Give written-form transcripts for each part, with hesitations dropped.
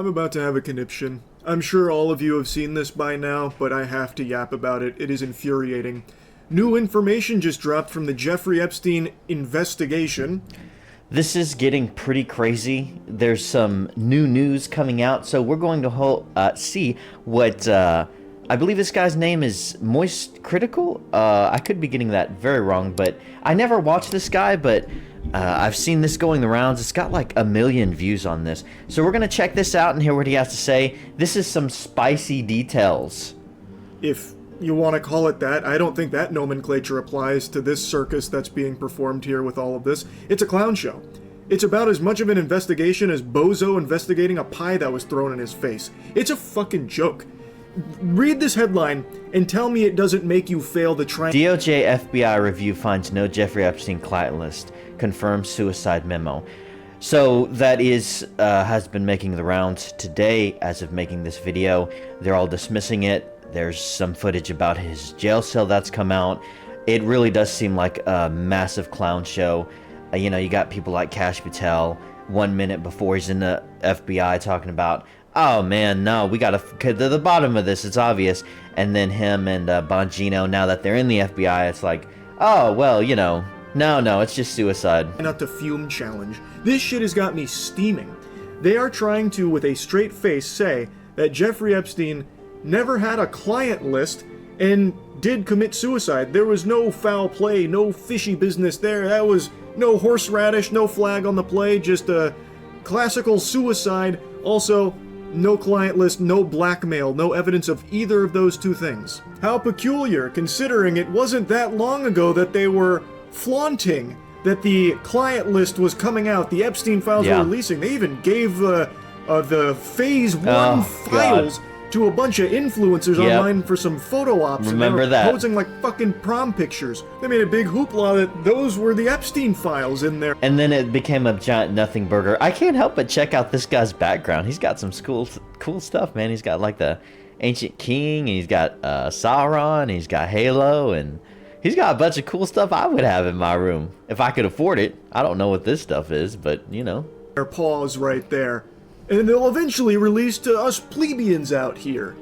I'm about to have a conniption. I'm sure all of you have seen this by now, but I have to yap about it. It is infuriating. New information just dropped from the Jeffrey Epstein investigation. This is getting pretty crazy. There's some new news coming out, so we're going to see what... I believe this guy's name is Moist Critical. I could be getting that very wrong, but I never watched this guy, but I've seen this going the rounds. It's got like 1 million views on this. So we're going to check this out and hear what he has to say. This is some spicy details. If you want to call it that, I don't think that nomenclature applies to this circus that's being performed here with all of this. It's a clown show. It's about as much of an investigation as Bozo investigating a pie that was thrown in his face. It's a fucking joke. Read this headline and tell me it doesn't make you fail the try. DOJ FBI review finds no Jeffrey Epstein client list. Confirms suicide memo. So that is has been making the rounds today as of making this video. They're all dismissing it. There's some footage about his jail cell that's come out. It really does seem like a massive clown show. You know, you got people like Kash Patel 1 minute before he's in the FBI talking about, oh man, no, we gotta get to the bottom of this, it's obvious. And then him and Bongino, now that they're in the FBI, it's like, oh, well, you know, no, it's just suicide. Not to fume challenge. This shit has got me steaming. They are trying to, with a straight face, say that Jeffrey Epstein never had a client list and did commit suicide. There was no foul play, no fishy business there. That was no horseradish, no flag on the play, just a classical suicide. Also, no client list, no blackmail, no evidence of either of those two things. How peculiar, considering it wasn't that long ago that they were flaunting that the client list was coming out, the Epstein files were releasing. They even gave the Phase 1 files to a bunch of influencers online for some photo ops. Remember and they were that. posing like fucking prom pictures. They made a big hoopla that those were the Epstein files in there. And then it became a giant nothing burger. I can't help but check out this guy's background. He's got some cool stuff, man. He's got like the Ancient King, and he's got Sauron, and he's got Halo, and he's got a bunch of cool stuff I would have in my room if I could afford it. I don't know what this stuff is, but you know. Their paws right there. And they'll eventually release to us plebeians out here.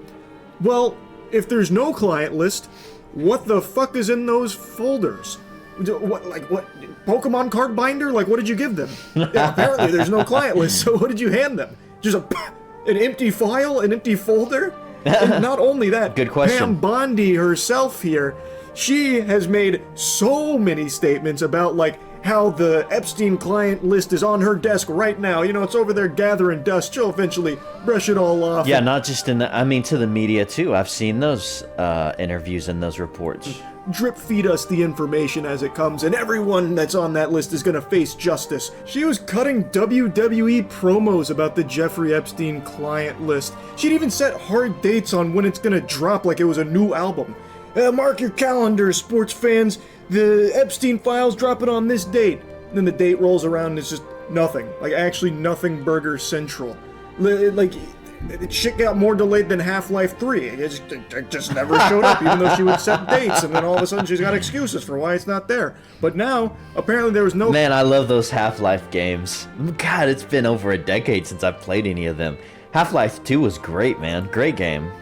Well, if there's no client list, what the fuck is in those folders? What Pokemon card binder? Like, what did you give them? Yeah, apparently there's no client list, so what did you hand them? Just an empty file? An empty folder? And not only that, good question. Pam Bondi herself here, she has made so many statements about, like, how the Epstein client list is on her desk right now. You know, it's over there gathering dust. She'll eventually brush it all off. Yeah, not just in the, I mean, to the media too. I've seen those interviews and those reports. Drip feed us the information as it comes, and everyone that's on that list is gonna face justice. She was cutting WWE promos about the Jeffrey Epstein client list. She'd even set hard dates on when it's gonna drop like it was a new album. Mark your calendars, sports fans. The Epstein files dropping on this date. And then the date rolls around and it's just nothing. Like, actually nothing Burger Central. Like, shit got more delayed than Half-Life 3. It just never showed up, even though she would set dates, and then all of a sudden she's got excuses for why it's not there. But now, apparently there was no... Man, I love those Half-Life games. God, it's been over a decade since I've played any of them. Half-Life 2 was great, man. Great game.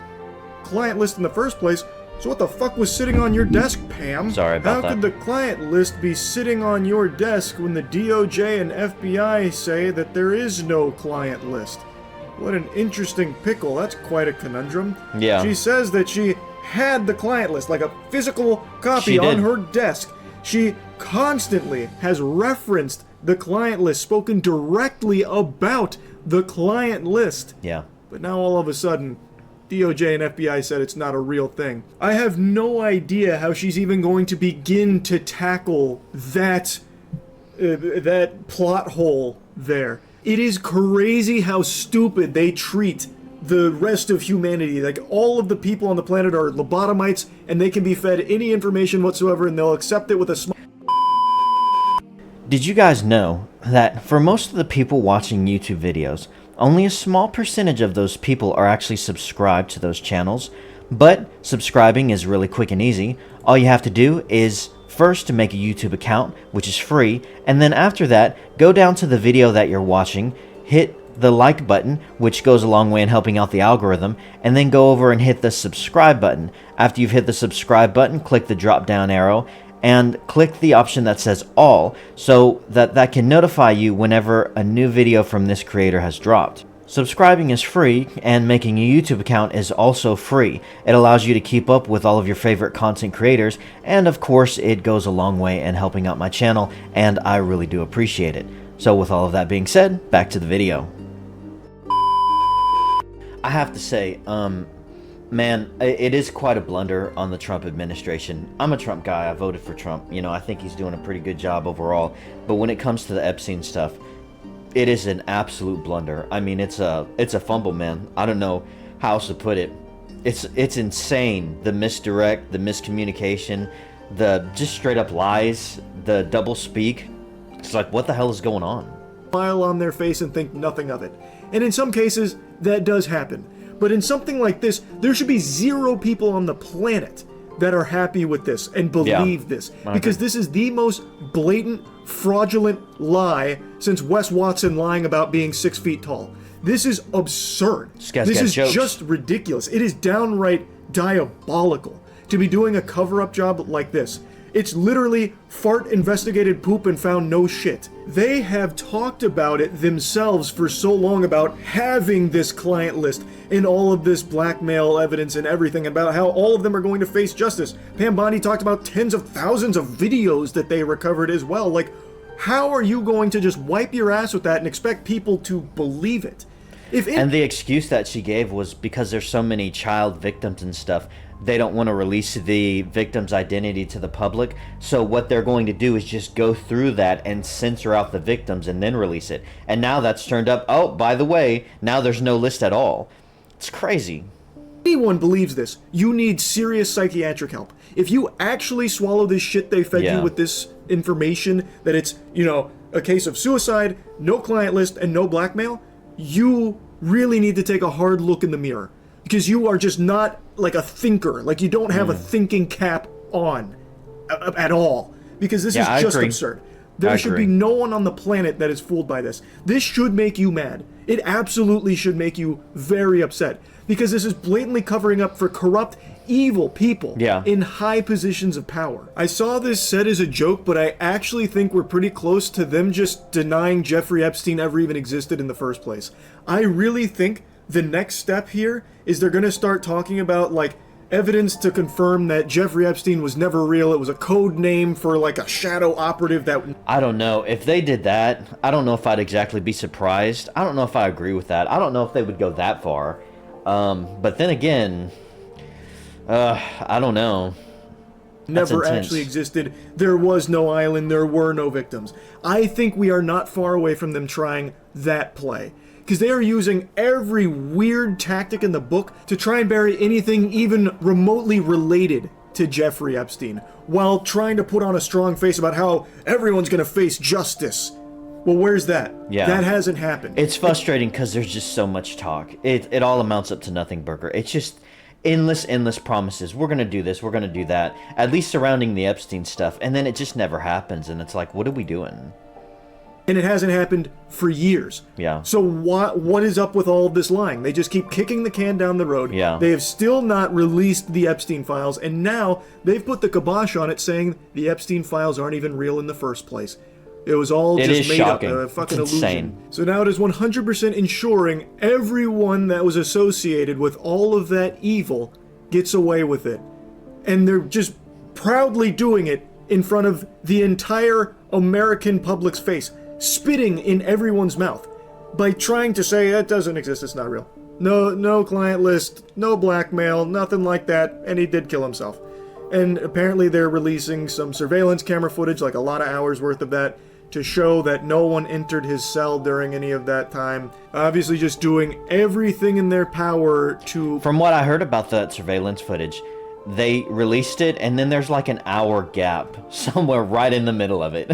Client list in the first place. So what the fuck was sitting on your desk, Pam? Sorry about that. How could the client list be sitting on your desk when the DOJ and FBI say that there is no client list? What an interesting pickle. That's quite a conundrum. Yeah. She says that she had the client list, like a physical copy on her desk. She constantly has referenced the client list, spoken directly about the client list. Yeah. But now all of a sudden, DOJ and FBI said it's not a real thing. I have no idea how she's even going to begin to tackle that plot hole there. It is crazy how stupid they treat the rest of humanity. Like, all of the people on the planet are lobotomites, and they can be fed any information whatsoever, and they'll accept it with a smile. Did you guys know that for most of the people watching YouTube videos, only a small percentage of those people are actually subscribed to those channels? But subscribing is really quick and easy. All you have to do is first to make a YouTube account, which is free, and then after that, go down to the video that you're watching, hit the like button, which goes a long way in helping out the algorithm, and then go over and hit the subscribe button. After you've hit the subscribe button, click the drop down arrow and click the option that says all, so that can notify you whenever a new video from this creator has dropped. Subscribing is free, and making a YouTube account is also free. It allows you to keep up with all of your favorite content creators, and of course it goes a long way in helping out my channel, and I really do appreciate it. So with all of that being said, back to the video. I have to say, man, it is quite a blunder on the Trump administration. I'm a Trump guy. I voted for Trump. You know, I think he's doing a pretty good job overall. But when it comes to the Epstein stuff, it is an absolute blunder. I mean, it's a fumble, man. I don't know how else to put it. It's insane. The misdirect, the miscommunication, the just straight up lies, the double speak. It's like, what the hell is going on? Smile on their face and think nothing of it. And in some cases, that does happen. But in something like this, there should be 0 people on the planet that are happy with this and believe this. Because this is the most blatant, fraudulent lie since Wes Watson lying about being 6 feet tall. This is absurd. This is just ridiculous. It is downright diabolical to be doing a cover-up job like this. It's literally fart investigated poop and found no shit. They have talked about it themselves for so long about having this client list and all of this blackmail evidence and everything, about how all of them are going to face justice. Pam Bondi talked about tens of thousands of videos that they recovered as well. Like, how are you going to just wipe your ass with that and expect people to believe it? And the excuse that she gave was because there's so many child victims and stuff, they don't want to release the victim's identity to the public. So what they're going to do is just go through that and censor out the victims and then release it. And now that's turned up. Oh, by the way, now there's no list at all. It's crazy. Anyone believes this, you need serious psychiatric help. If you actually swallow this shit they fed you with this information, that it's, you know, a case of suicide, no client list, and no blackmail, you really need to take a hard look in the mirror. Because you are just not like a thinker. Like, you don't have a thinking cap on at all. Because this is just absurd. There should be no one on the planet that is fooled by this. This should make you mad. It absolutely should make you very upset. Because this is blatantly covering up for corrupt, evil people in high positions of power. I saw this said as a joke, but I actually think we're pretty close to them just denying Jeffrey Epstein ever even existed in the first place. I really think the next step here is they're going to start talking about, like, evidence to confirm that Jeffrey Epstein was never real. It was a code name for, like, a shadow operative that... I don't know. If they did that, I don't know if I'd exactly be surprised. I don't know if I agree with that. I don't know if they would go that far. But then again, I don't know. Never actually existed. There was no island. There were no victims. I think we are not far away from them trying that play. Because they are using every weird tactic in the book to try and bury anything even remotely related to Jeffrey Epstein, while trying to put on a strong face about how everyone's going to face justice. Well, where's that? Yeah. That hasn't happened. It's frustrating because there's just so much talk. It all amounts up to nothing, Burger. It's just endless promises. We're going to do this. We're going to do that. At least surrounding the Epstein stuff. And then it just never happens. And it's like, what are we doing? And it hasn't happened for years. Yeah. So what is up with all of this lying? They just keep kicking the can down the road. Yeah. They have still not released the Epstein files, and now they've put the kibosh on it, saying the Epstein files aren't even real in the first place. It was all just made up, a fucking illusion. So now it is 100% ensuring everyone that was associated with all of that evil gets away with it. And they're just proudly doing it in front of the entire American public's face, spitting in everyone's mouth by trying to say it doesn't exist, it's not real. No client list, no blackmail, nothing like that, and he did kill himself. And apparently they're releasing some surveillance camera footage, like a lot of hours worth of that, to show that no one entered his cell during any of that time. Obviously just doing everything in their power to... From what I heard about that surveillance footage, they released it, and then there's like an hour gap somewhere right in the middle of it.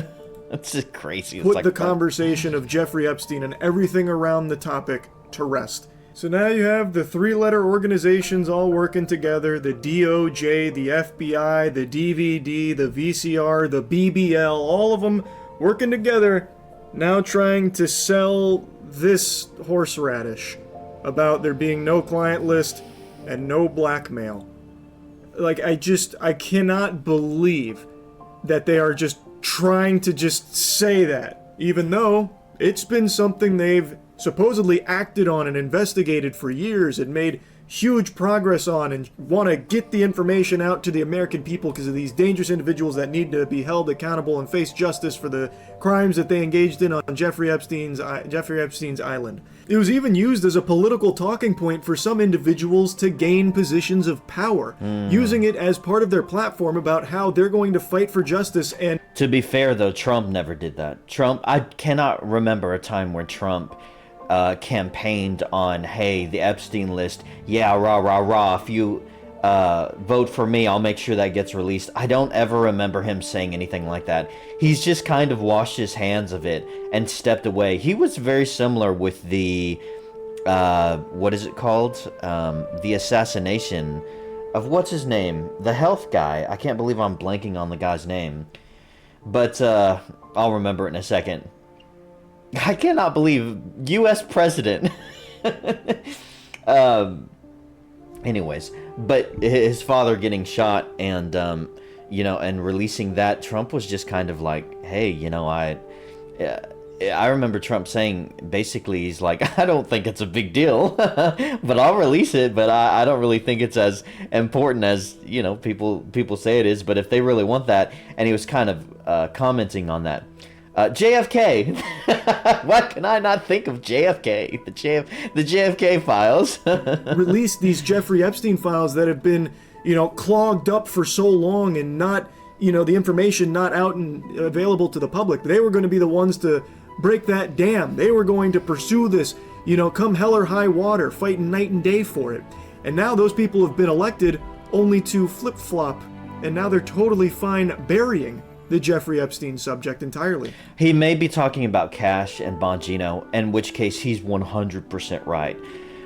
That's just crazy. Put the conversation of Jeffrey Epstein and everything around the topic to rest. So now you have the 3-letter organizations all working together, the DOJ, the FBI, the DVD, the VCR, the BBL, all of them working together. now trying to sell this horseradish about there being no client list and no blackmail. Like, I cannot believe that they are just trying to just say that, even though it's been something they've supposedly acted on and investigated for years and made huge progress on and want to get the information out to the American people because of these dangerous individuals that need to be held accountable and face justice for the crimes that they engaged in on Jeffrey Epstein's island. It was even used as a political talking point for some individuals to gain positions of power, using it as part of their platform about how they're going to fight for justice. And to be fair, though, Trump never did that. I cannot remember a time where Trump campaigned on, hey, the Epstein list, yeah, rah, rah, rah, if you vote for me, I'll make sure that gets released. I don't ever remember him saying anything like that. He's just kind of washed his hands of it and stepped away. He was very similar with the, what is it called? The assassination of, what's his name? The health guy. I can't believe I'm blanking on the guy's name. But I'll remember it in a second. I cannot believe U.S. president. Anyways, but his father getting shot and, and releasing that, Trump was just kind of like, hey, I remember Trump saying, basically, he's like, I don't think it's a big deal, but I'll release it, but I don't really think it's as important as, people say it is, but if they really want that, and he was kind of commenting on that. JFK. Why can I not think of JFK? The JFK files. Released these Jeffrey Epstein files that have been, clogged up for so long and not, the information not out and available to the public. They were going to be the ones to break that dam. They were going to pursue this, come hell or high water, fighting night and day for it. And now those people have been elected only to flip-flop, and now they're totally fine burying the Jeffrey Epstein subject entirely. He may be talking about Cash and Bongino, in which case he's 100% right.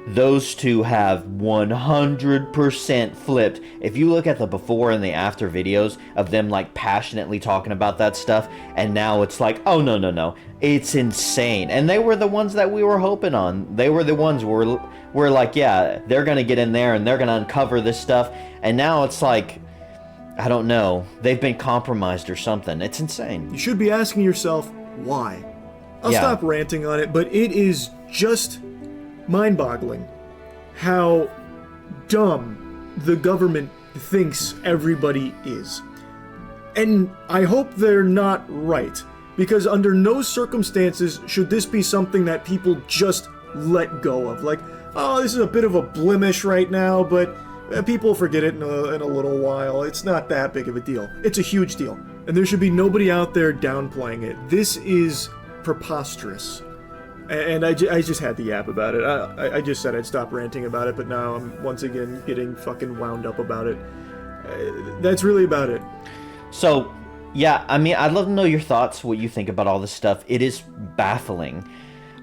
Those two have 100% flipped. If you look at the before and the after videos of them like passionately talking about that stuff, and now it's like, oh no, it's insane. And they were the ones that we were hoping on. They were the ones where we're like, yeah, they're gonna get in there and they're gonna uncover this stuff. And now it's like, I don't know, they've been compromised or something. It's insane. You should be asking yourself, why? I'll stop ranting on it, but it is just mind-boggling how dumb the government thinks everybody is. And I hope they're not right, because under no circumstances should this be something that people just let go of. Like, oh, this is a bit of a blemish right now, but people forget it in a little while. It's not that big of a deal. It's a huge deal. And there should be nobody out there downplaying it. This is preposterous. And I just had to yap about it. I just said I'd stop ranting about it, but now I'm once again getting fucking wound up about it. That's really about it. So, yeah, I mean, I'd love to know your thoughts, what you think about all this stuff. It is baffling.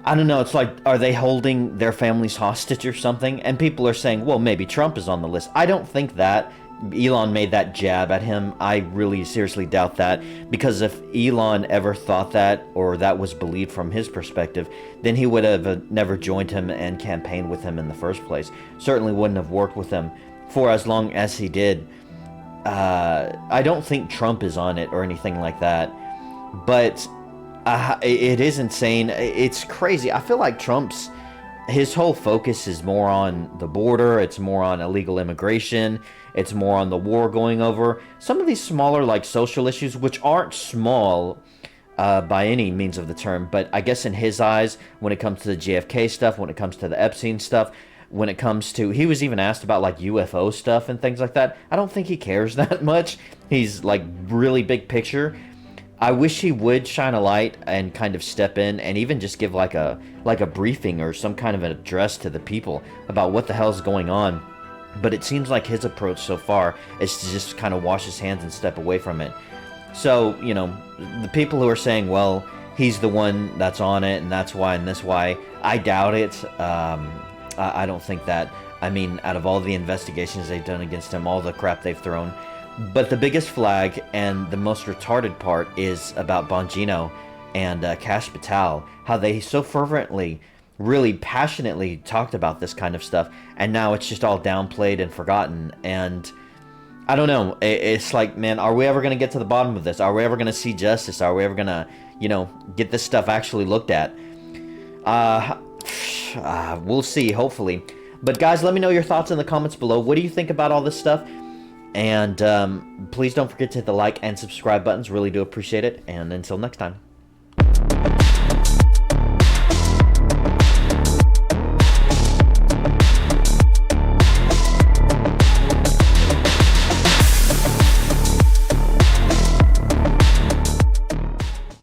I don't know, it's like, are they holding their families hostage or something? And people are saying, well, maybe Trump is on the list. I don't think that. Elon made that jab at him. I really seriously doubt that, because if Elon ever thought that, or that was believed from his perspective, then he would have never joined him and campaigned with him in the first place. Certainly wouldn't have worked with him for as long as he did. I don't think Trump is on it or anything like that, but it is insane. It's crazy. I feel like his whole focus is more on the border. It's more on illegal immigration. It's more on the war going over. Some of these smaller, like, social issues, which aren't small by any means of the term, but I guess in his eyes, when it comes to the JFK stuff, when it comes to the Epstein stuff, when it comes to, he was even asked about, like, UFO stuff and things like that. I don't think he cares that much. He's, like, really big picture. I wish he would shine a light and kind of step in and even just give like a briefing or some kind of an address to the people about what the hell is going on. But it seems like his approach so far is to just kind of wash his hands and step away from it. So, the people who are saying, well, he's the one that's on it and that's why and this why, I doubt it. I don't think that. I mean, out of all the investigations they've done against him, all the crap they've thrown. But the biggest flag and the most retarded part is about Bongino. and Cash Patel, how they so fervently, really passionately talked about this kind of stuff, and now it's just all downplayed and forgotten. And I don't know, it's like, man, are we ever going to get to the bottom of this? Are we ever going to see justice? Are we ever going to, you know, get this stuff actually looked at? We'll see, hopefully. But guys, let me know your thoughts in the comments below. What do you think about all this stuff? And please don't forget to hit the like and subscribe buttons. Really do appreciate it. And until next time.